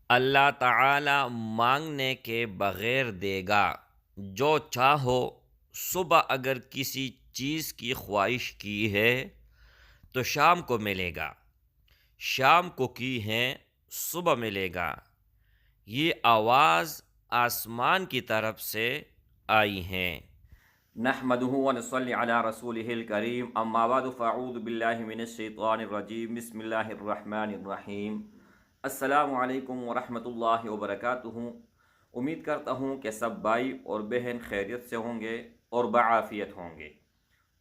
اللہ تعالی مانگنے کے بغیر دے گا۔ جو چاہو صبح اگر کسی چیز کی خواہش کی ہے تو شام کو ملے گا، شام کو کی ہے صبح ملے گا۔ یہ آواز آسمان کی طرف سے آئی ہیں۔ نحمده ونصلي على رسوله الكريم اما بعد فاعوذ بالله من الشیطان الرجیم بسم اللہ الرحمن الرحیم۔ السلام علیکم ورحمۃ اللہ وبرکاتہ۔ امید کرتا ہوں کہ سب بھائی اور بہن خیریت سے ہوں گے اور بعافیت ہوں گے،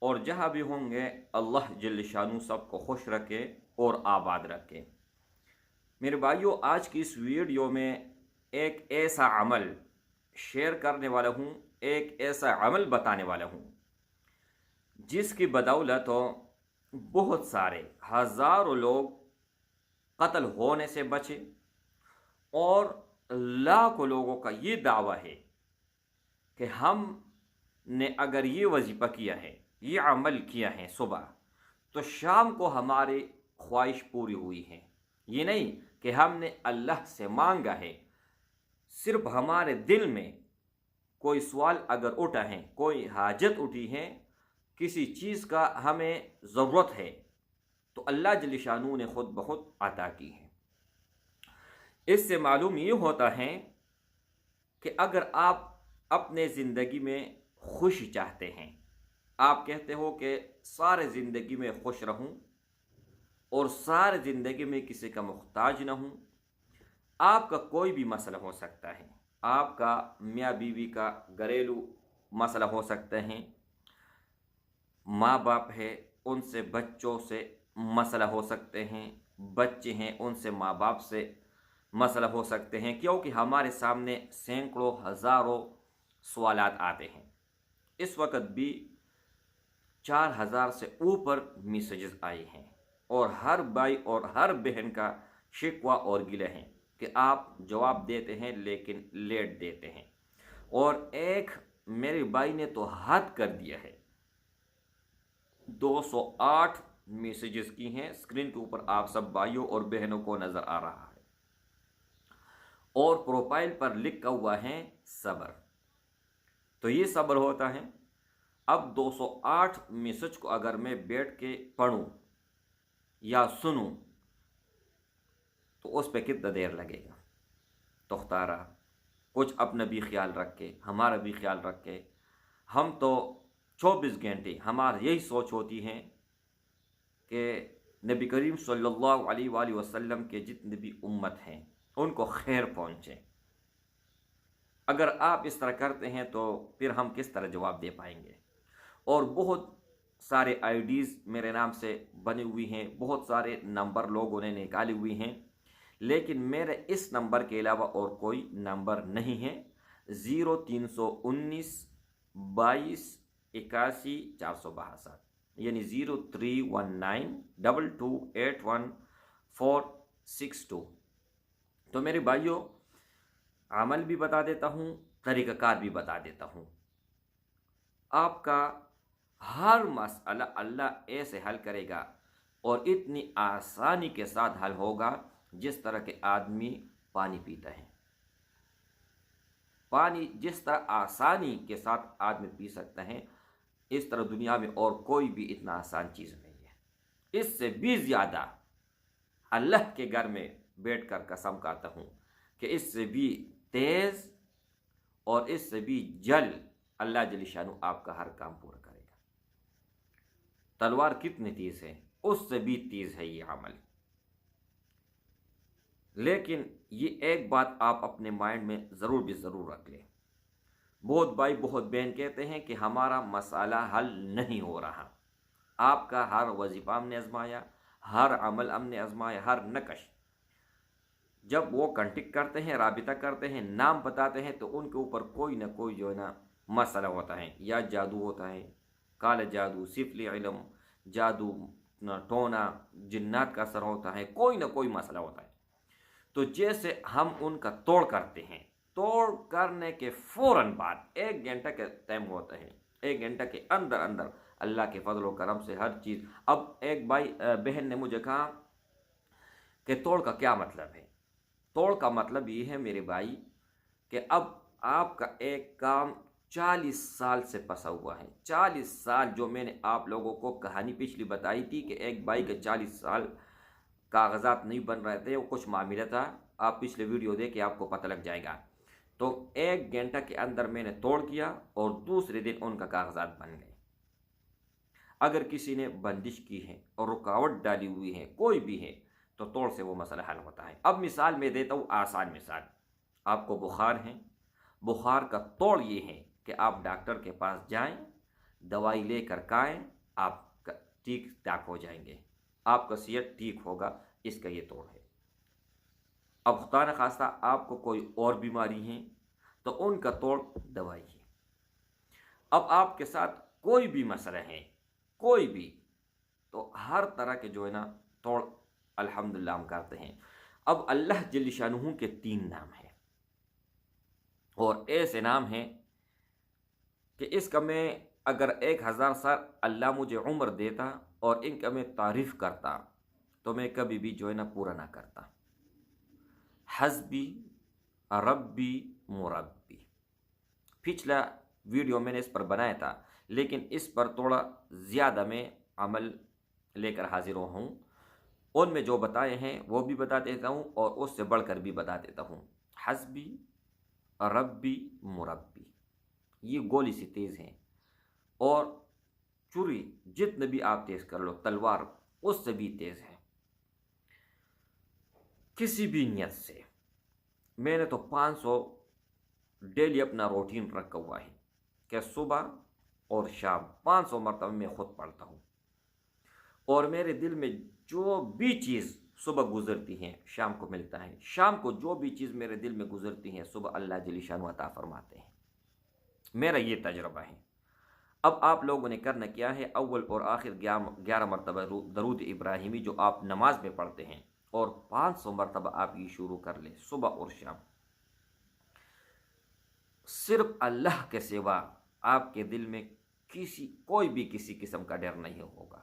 اور جہاں بھی ہوں گے اللہ جل شانہ سب کو خوش رکھے اور آباد رکھے۔ میرے بھائیوں، آج کی اس ویڈیو میں ایک ایسا عمل شیئر کرنے والا ہوں، ایک ایسا عمل بتانے والا ہوں جس کی بدولت بہت سارے ہزاروں لوگ قتل ہونے سے بچے، اور لاکھوں لوگوں کا یہ دعویٰ ہے کہ ہم نے اگر یہ وظیفہ کیا ہے، یہ عمل کیا ہے صبح، تو شام کو ہماری خواہش پوری ہوئی ہے۔ یہ نہیں کہ ہم نے اللہ سے مانگا ہے، صرف ہمارے دل میں کوئی سوال اگر اٹھا ہے، کوئی حاجت اٹھی ہے، کسی چیز کا ہمیں ضرورت ہے، تو اللہ جل شانہ نے خود بخود عطا کی ہے۔ اس سے معلوم یہ ہوتا ہے کہ اگر آپ اپنے زندگی میں خوشی چاہتے ہیں، آپ کہتے ہو کہ سارے زندگی میں خوش رہوں اور سارے زندگی میں کسی کا محتاج نہ ہوں۔ آپ کا کوئی بھی مسئلہ ہو سکتا ہے، آپ کا میاں بیوی کا گھریلو مسئلہ ہو سکتے ہیں، ماں باپ ہے ان سے بچوں سے مسئلہ ہو سکتے ہیں، بچے ہیں ان سے ماں باپ سے مسئلہ ہو سکتے ہیں، کیونکہ ہمارے سامنے سینکڑوں ہزاروں سوالات آتے ہیں۔ اس وقت بھی 4000 سے اوپر میسیجز آئے ہیں، اور ہر بھائی اور ہر بہن کا شکوہ اور گلہ ہیں کہ آپ جواب دیتے ہیں لیکن لیٹ دیتے ہیں۔ اور ایک میرے بھائی نے تو حد کر دیا ہے، 208 میسیجز کی ہیں، اسکرین کے اوپر آپ سب بھائیوں اور بہنوں کو نظر آ رہا ہے، اور پروفائل پر لکھا ہوا ہے صبر۔ تو یہ صبر ہوتا ہے۔ اب 208 میسیج کو اگر میں بیٹھ کے پڑھوں یا سنوں تو اس پہ کتنا دیر لگے گا؟ تختارا کچھ اپنا بھی خیال رکھ کے، ہمارا بھی خیال رکھ کے، ہم تو 24 گھنٹے ہماری یہی سوچ ہوتی ہے کہ نبی کریم صلی اللہ علیہ وآلہ وسلم کے جتنے بھی امت ہیں ان کو خیر پہنچے۔ اگر آپ اس طرح کرتے ہیں تو پھر ہم کس طرح جواب دے پائیں گے؟ اور بہت سارے آئی ڈیز میرے نام سے بنی ہوئی ہیں، بہت سارے نمبر لوگوں نے نکالی ہوئی ہیں، لیکن میرے اس نمبر کے علاوہ اور کوئی نمبر نہیں ہے۔ 0319 22 81 462، یعنی 0319 2281 462۔ تو میرے بھائیوں، عمل بھی بتا دیتا ہوں، طریقہ کار بھی بتا دیتا ہوں۔ آپ کا ہر مسئلہ اللہ ایسے حل کرے گا، اور اتنی آسانی کے ساتھ حل ہوگا جس طرح کے آدمی پانی پیتا ہے۔ پانی جس طرح آسانی کے ساتھ آدمی پی سکتا ہے، اس طرح دنیا میں اور کوئی بھی اتنا آسان چیز نہیں ہے۔ اس سے بھی زیادہ اللہ کے گھر میں بیٹھ کر قسم کھاتا ہوں کہ اس سے بھی تیز اور اس سے بھی جلد اللہ جل شانہ آپ کا ہر کام پورا کرے گا۔ تلوار کتنی تیز ہے، اس سے بھی تیز ہے یہ عمل۔ لیکن یہ ایک بات آپ اپنے مائنڈ میں ضرور رکھ لیں۔ بہت بھائی بہت بہن کہتے ہیں کہ ہمارا مسئلہ حل نہیں ہو رہا۔ آپ کا ہر وظیفہ ہم نے آزمایا، ہر عمل ہم نے آزمایا، ہر نقش جب وہ کنٹیکٹ کرتے ہیں، رابطہ کرتے ہیں، نام بتاتے ہیں، تو ان کے اوپر کوئی نہ کوئی جو ہے نا مسئلہ ہوتا ہے، یا جادو ہوتا ہے، کالا جادو، سفلی علم، جادو ٹونا، جنات کا اثر ہوتا ہے، کوئی نہ کوئی مسئلہ ہوتا ہے۔ تو جیسے ہم ان کا توڑ کرتے ہیں، توڑ کرنے کے فوراً بعد 1 گھنٹہ کا ٹائم ہوتا ہے، 1 گھنٹہ کے اندر اندر اللہ کے فضل و کرم سے ہر چیز۔ اب ایک بھائی بہن نے مجھے کہا کہ توڑ کا کیا مطلب ہے؟ توڑ کا مطلب یہ ہے میرے بھائی کہ اب آپ کا ایک کام 40 سال سے پسا ہوا ہے۔ 40 سال، جو میں نے آپ لوگوں کو کہانی پچھلی بتائی تھی کہ ایک بھائی کے 40 سال کاغذات نہیں بن رہے تھے، وہ کچھ معاملہ تھا، آپ پچھلے ویڈیو دیکھ کے آپ کو پتہ لگ جائے گا۔ تو 1 گھنٹہ کے اندر میں نے توڑ کیا اور دوسرے دن ان کا کاغذات بن گئے۔ اگر کسی نے بندش کی ہے اور رکاوٹ ڈالی ہوئی ہے، کوئی بھی ہے، تو توڑ سے وہ مسئلہ حل ہوتا ہے۔ اب مثال میں دیتا ہوں، آسان مثال۔ آپ کو بخار ہے، بخار کا توڑ یہ ہے کہ آپ ڈاکٹر کے پاس جائیں، دوائی لے کر کھائیں، آپ کا ٹھیک ٹھاک ہو جائیں گے، آپ کا صحت ٹھیک ہوگا، اس کا یہ توڑ ہے۔ اب خدا نخواستہ آپ کو کوئی اور بیماری ہے تو ان کا توڑ دوائی ہے۔ اب آپ کے ساتھ کوئی بھی مسئلہ ہے، کوئی بھی، تو ہر طرح کے جو ہے نا توڑ الحمدللہ ہم کرتے ہیں۔ اب اللہ جل شانہ کے 3 نام ہیں، اور ایسے نام ہیں کہ اس کا میں اگر 1000 سال اللہ مجھے عمر دیتا اور ان کا میں تعریف کرتا تو میں کبھی بھی جو ہے نا پورا نہ کرتا۔ حسبی، ربی، مربی، پچھلا ویڈیو میں نے اس پر بنایا تھا، لیکن اس پر تھوڑا زیادہ میں عمل لے کر حاضر ہوں۔ ان میں جو بتائے ہیں وہ بھی بتا دیتا ہوں اور اس سے بڑھ کر بھی بتا دیتا ہوں۔ حسبی، ربی، مربی، یہ گولی سی تیز ہیں، اور چری جتنے بھی آپ تیز کر لو، تلوار اس سے بھی تیز ہے۔ کسی بھی نیت سے میں نے تو 500 ڈیلی اپنا روٹین رکھا ہوا ہے کہ صبح اور شام 500 مرتبہ میں خود پڑھتا ہوں، اور میرے دل میں جو بھی چیز صبح گزرتی ہیں شام کو ملتا ہے، شام کو جو بھی چیز میرے دل میں گزرتی ہیں صبح اللہ جل شانہ عطا فرماتے ہیں۔ میرا یہ تجربہ ہے۔ اب آپ لوگوں نے کرنا کیا ہے، اول اور آخر 11 مرتبہ درود ابراہیمی جو آپ نماز میں پڑھتے ہیں، اور 500 مرتبہ آپ یہ شروع کر لیں صبح اور شام۔ صرف اللہ کے سوا آپ کے دل میں کوئی بھی کسی قسم کا ڈر نہیں ہوگا۔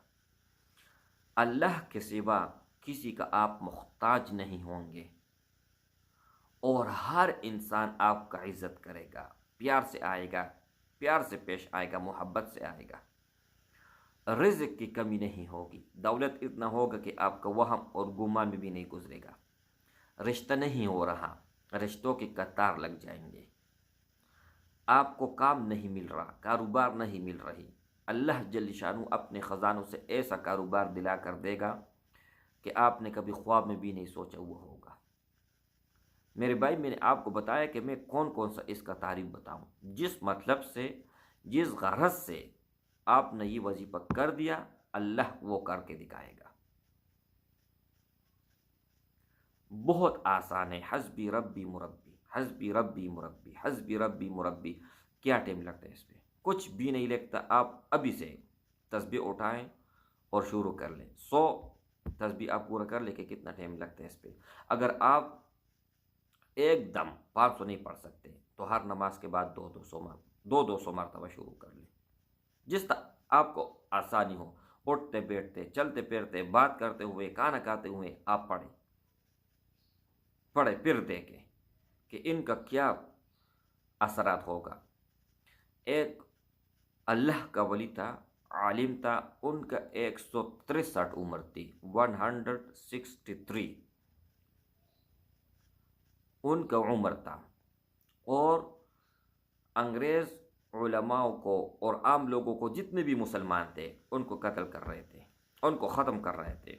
اللہ کے سوا کسی کا آپ محتاج نہیں ہوں گے، اور ہر انسان آپ کا عزت کرے گا، پیار سے آئے گا، پیار سے پیش آئے گا، محبت سے آئے گا۔ رزق کی کمی نہیں ہوگی، دولت اتنا ہوگا کہ آپ کا وہم اور گمان میں بھی نہیں گزرے گا۔ رشتہ نہیں ہو رہا، رشتوں کی قطار لگ جائیں گے۔ آپ کو کام نہیں مل رہا، کاروبار نہیں مل رہی، اللہ جل شانہ اپنے خزانوں سے ایسا کاروبار دلا کر دے گا کہ آپ نے کبھی خواب میں بھی نہیں سوچا ہوا ہوگا۔ میرے بھائی، میں نے آپ کو بتایا کہ میں کون کون سا اس کا تعریف بتاؤں، جس مطلب سے، جس غرض سے آپ نے یہ وظیفہ کر دیا، اللہ وہ کر کے دکھائے گا۔ بہت آسان ہے، حسبی ربی مربی، حسبی ربی مربی، حسبی ربی مربی۔ کیا ٹائم لگتا ہے اس پہ؟ کچھ بھی نہیں لگتا۔ آپ ابھی سے تسبیح اٹھائیں اور شروع کر لیں۔ 100 تسبیح آپ پورا کر لیں کہ کتنا ٹائم لگتا ہے اس پہ۔ اگر آپ ایک دم 500 نہیں پڑھ سکتے تو ہر نماز کے بعد 200 مرتبہ شروع کر لیں، جس طرح آپ کو آسانی ہو۔ اٹھتے بیٹھتے، چلتے پھرتے، بات کرتے ہوئے، کھانا کھاتے ہوئے آپ پڑھیں پھر دیکھیں کہ ان کا کیا اثرات ہوگا۔ ایک اللہ کا ولی تھا، عالم تھا، ان کا 163 عمر تھی، 163 ان کا عمر تھا، اور انگریز علماء کو اور عام لوگوں کو، جتنے بھی مسلمان تھے، ان کو قتل کر رہے تھے، ان کو ختم کر رہے تھے۔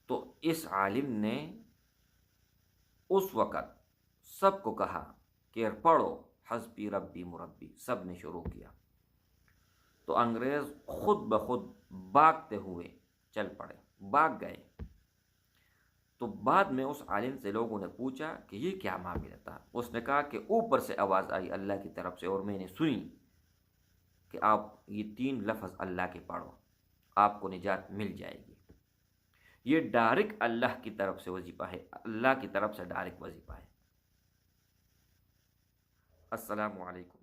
تو اس عالم نے اس وقت سب کو کہا کہ پڑھو حسبی ربی مربی، سب نے شروع کیا۔ تو انگریز خود بخود بھاگتے ہوئے چل پڑے، بھاگ گئے۔ تو بعد میں اس عالم سے لوگوں نے پوچھا کہ یہ کیا معاملہ تھا۔ اس نے کہا کہ اوپر سے آواز آئی اللہ کی طرف سے، اور میں نے سنی کہ آپ یہ 3 لفظ اللہ کے پڑھو، آپ کو نجات مل جائے گی۔ یہ ڈائریکٹ اللہ کی طرف سے وظیفہ ہے، اللہ کی طرف سے ڈائریکٹ وظیفہ ہے۔ السلام علیکم۔